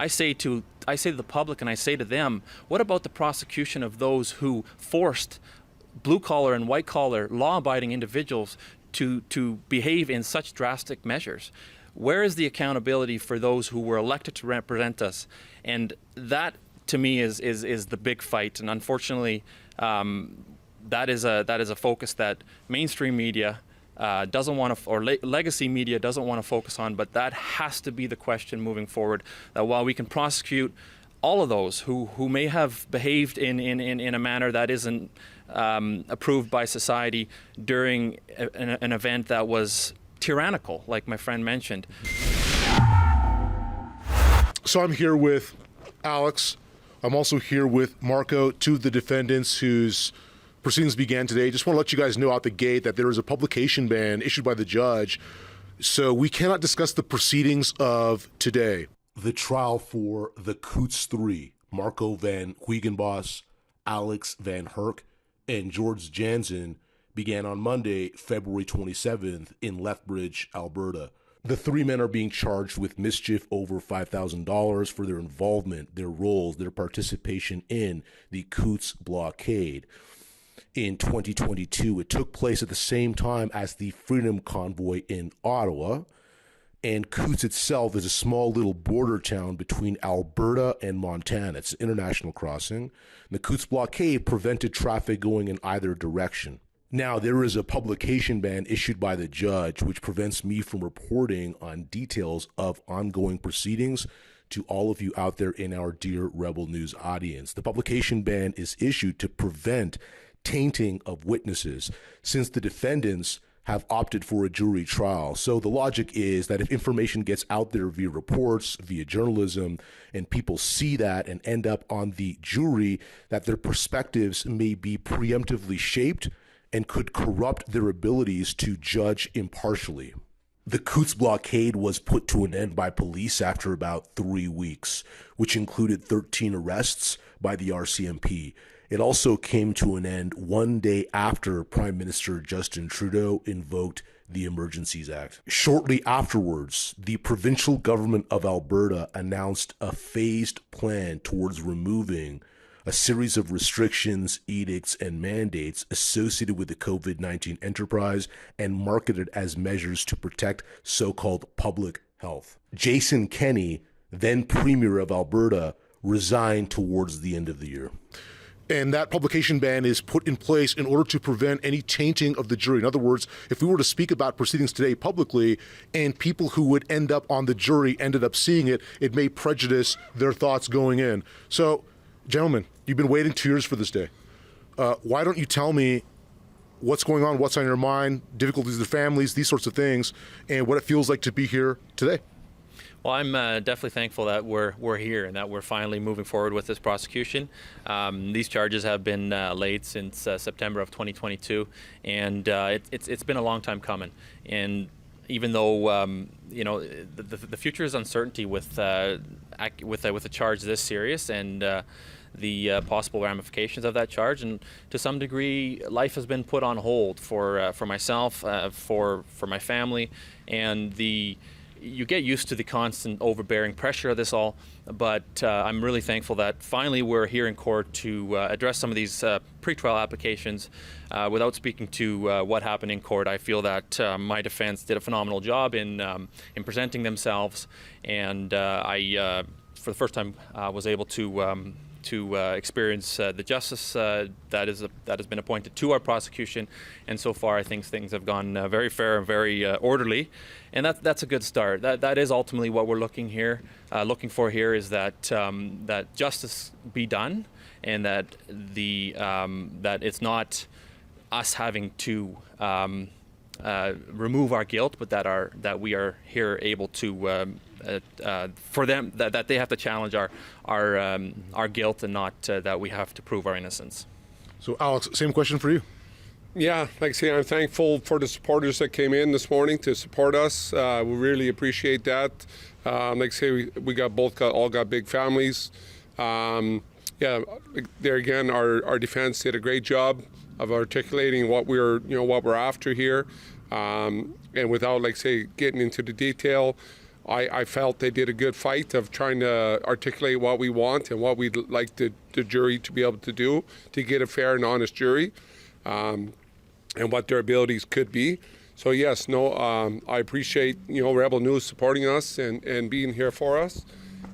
I say to the public, and I say to them, what about the prosecution of those who forced blue-collar and white-collar law-abiding individuals to behave in such drastic measures? Where is the accountability for those who were elected to represent us? And that, to me, is the big fight. And unfortunately, that is a focus that mainstream media doesn't want to, or legacy media doesn't want to focus on. But that has to be the question moving forward. That while we can prosecute all of those who may have behaved in a manner that isn't approved by society during an event that was tyrannical, like my friend mentioned. So I'm here with Alex. I'm also here with Marco, two of the defendants whose proceedings began today. Just want to let you guys know out the gate that there is a publication ban issued by the judge, so we cannot discuss the proceedings of today. The trial for the Coutts 3, Marco van Huigenbos, Alex van Herk, and George Jansen, began on Monday, February 27th in Lethbridge, Alberta. The three men are being charged with mischief over $5,000 for their involvement, their roles, their participation in the Coutts blockade. In 2022, it took place at the same time as the Freedom Convoy in Ottawa, and Coutts itself is a small little border town between Alberta and Montana. It's an international crossing. The Coutts blockade prevented traffic going in either direction. Now, there is a publication ban issued by the judge which prevents me from reporting on details of ongoing proceedings to all of you out there in our dear Rebel News audience. The publication ban is issued to prevent tainting of witnesses, since the defendants have opted for a jury trial. So the logic is that if information gets out there via reports, via journalism, and people see that and end up on the jury, that their perspectives may be preemptively shaped and could corrupt their abilities to judge impartially. The Coutts blockade was put to an end by police after about 3 weeks, which included 13 arrests by the RCMP. It also came to an end one day after Prime Minister Justin Trudeau invoked the Emergencies Act. Shortly afterwards, the provincial government of Alberta announced a phased plan towards removing a series of restrictions, edicts, and mandates associated with the COVID-19 enterprise and marketed as measures to protect so-called public health. Jason Kenney, then Premier of Alberta, resigned towards the end of the year. And that publication ban is put in place in order to prevent any tainting of the jury. In other words, if we were to speak about proceedings today publicly and people who would end up on the jury ended up seeing it, it may prejudice their thoughts going in. So, gentlemen, you've been waiting 2 years for this day. Why don't you tell me what's going on, what's on your mind, difficulties of the families, these sorts of things, and what it feels like to be here today? Well, I'm definitely thankful that we're here and that we're finally moving forward with this prosecution. These charges have been laid since September of 2022, and it's been a long time coming. And even though the future is uncertainty with a charge this serious and the possible ramifications of that charge, and to some degree, life has been put on hold for myself, for my family, and you get used to the constant overbearing pressure of this all, but I'm really thankful that finally we're here in court to address some of these pretrial applications. Without speaking to what happened in court, I feel that my defense did a phenomenal job in presenting themselves, and I, for the first time, was able to experience the justice that has been appointed to our prosecution, and so far I think things have gone very fair and very orderly, and that's a good start. That is ultimately what we're looking for here is that that justice be done, and that that it's not us having to remove our guilt, but that we are here able to for them that they have to challenge our guilt, and not that we have to prove our innocence. So, Alex, same question for you. Yeah, like I say, I'm thankful for the supporters that came in this morning to support us. We really appreciate that. Like I say, we all got big families. Yeah, there again, our defense did a great job of articulating what we're after here, and without, like say, getting into the detail, I felt they did a good fight of trying to articulate what we want and what we'd like the jury to be able to do to get a fair and honest jury, and what their abilities could be. So yes, I appreciate Rebel News supporting us and being here for us,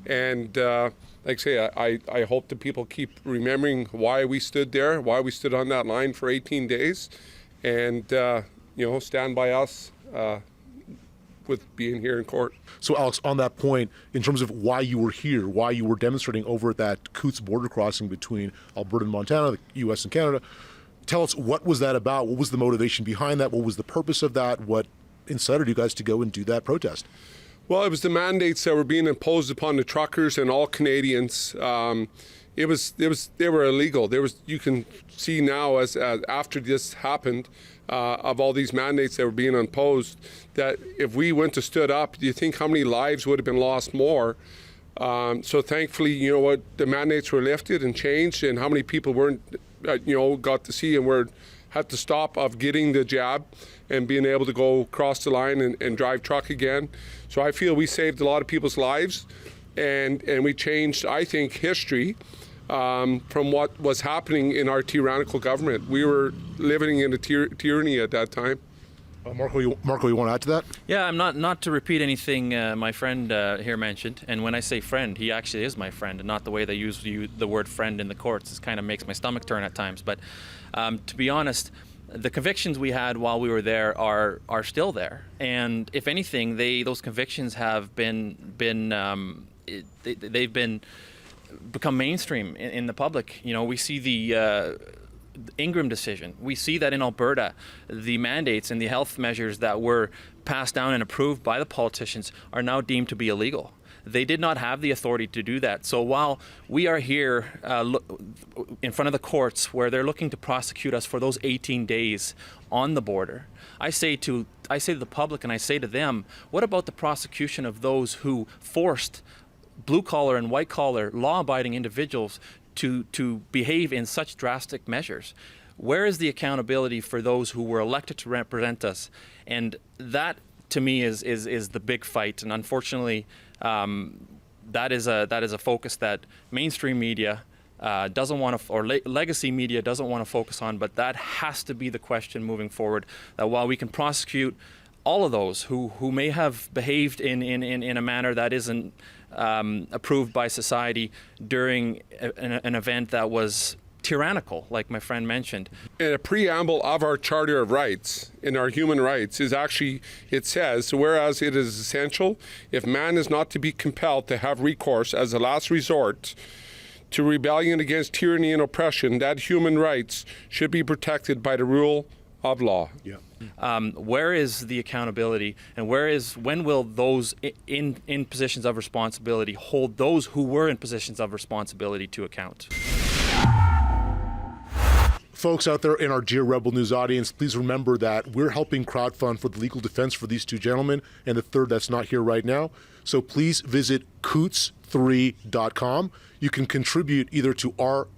and like I say, I hope that people keep remembering why we stood there, why we stood on that line for 18 days, and stand by us with being here in court. So, Alex, on that point, in terms of why you were here, why you were demonstrating over at that Coutts border crossing between Alberta and Montana, the U.S. and Canada, tell us, what was that about? What was the motivation behind that? What was the purpose of that? What incited you guys to go and do that protest? Well, it was the mandates that were being imposed upon the truckers and all Canadians. They were illegal. You can see now as after this happened, of all these mandates that were being imposed, that if we went to stood up, do you think how many lives would have been lost more? So thankfully, the mandates were lifted and changed, and how many people weren't, got to see and had to stop of getting the jab and being able to go across the line and drive truck again. So I feel we saved a lot of people's lives, and we changed, I think, history from what was happening in our tyrannical government. We were living in a tyranny at that time. Marco, you want to add to that? Yeah, I'm not to repeat anything my friend here mentioned. And when I say friend, he actually is my friend, and not the way they use the word friend in the courts. This kind of makes my stomach turn at times. But to be honest, the convictions we had while we were there are still there. And if anything, those convictions have they've become mainstream in the public. We see the Ingram decision. We see that in Alberta, the mandates and the health measures that were passed down and approved by the politicians are now deemed to be illegal. They did not have the authority to do that. So while we are here in front of the courts where they're looking to prosecute us for those 18 days on the border, I say to the public, and I say to them, what about the prosecution of those who forced blue-collar and white-collar law-abiding individuals to behave in such drastic measures? Where is the accountability for those who were elected to represent us? And that, to me, is the big fight. And unfortunately, that is a focus that mainstream media doesn't want to, or legacy media doesn't want to focus on. But that has to be the question moving forward. That while we can prosecute all of those who may have behaved in a manner that isn't approved by society during an event that was tyrannical, like my friend mentioned. In a preamble of our Charter of Rights, in our human rights, it says, whereas it is essential, if man is not to be compelled to have recourse as a last resort to rebellion against tyranny and oppression, that human rights should be protected by the rule of law. Yeah. Where is the accountability, and when will those in positions of responsibility hold those who were in positions of responsibility to account? Folks out there in our dear Rebel News audience, please remember that we're helping crowdfund for the legal defense for these two gentlemen and the third that's not here right now. So please visit Coutts3.com. You can contribute either to our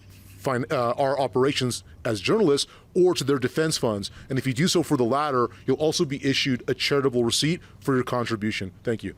operations as journalists or to their defense funds. And if you do so for the latter, you'll also be issued a charitable receipt for your contribution. Thank you.